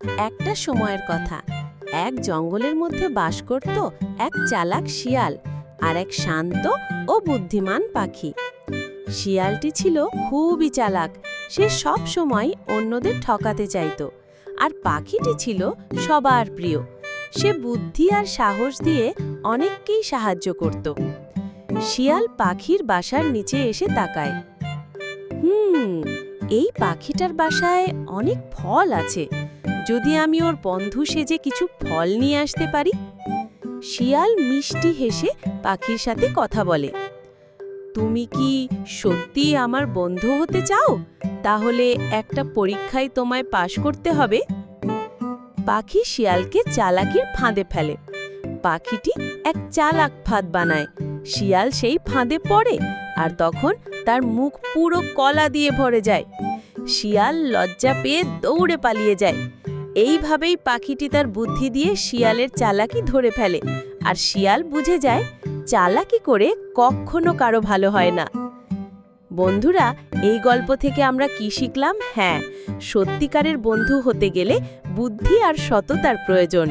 একটা সময়ের কথা। এক জঙ্গলের মধ্যে বাস করত এক চালাক শিয়াল আর এক শান্ত ও বুদ্ধিমান পাখি। শিয়ালটি ছিল খুবই চালাক, সে সব সময় অন্যদের ঠকাতে চাইতো। আর পাখিটি ছিল সবার প্রিয়, সে বুদ্ধি আর সাহস দিয়ে অনেককেই সাহায্য করত। শিয়াল পাখির বাসার নিচে এসে তাকায়। এই পাখিটার বাসায় অনেক ফল আছে, যদি আমি ওর বন্ধু সেজে কিছু ফল নিয়ে আসতে পারি। শিয়াল মিষ্টি হেসে পাখির সাথে কথা বলে, তুমি কি সত্যি আমার বন্ধু হতে চাও? তাহলে একটা পরীক্ষায় তোমায় পাশ করতে হবে। পাখি শিয়ালকে চালাকির ফাঁদে ফেলে। পাখিটি এক চালাক ফাঁদ বানায়, শিয়াল সেই ফাঁদে পড়ে আর তখন তার মুখ পুরো কলা দিয়ে ভরে যায়। শিয়াল লজ্জা পেয়ে দৌড়ে পালিয়ে যায়। এইভাবেই পাখিটি তার বুদ্ধি দিয়ে শিয়ালের চালাকি ধরে ফেলে, আর শিয়াল বুঝে যায় চালাকি করে কখনো কারো ভালো হয় না। বন্ধুরা, এই গল্প থেকে আমরা কি শিখলাম? হ্যাঁ, সত্যিকারের বন্ধু হতে গেলে বুদ্ধি আর সততার প্রয়োজন।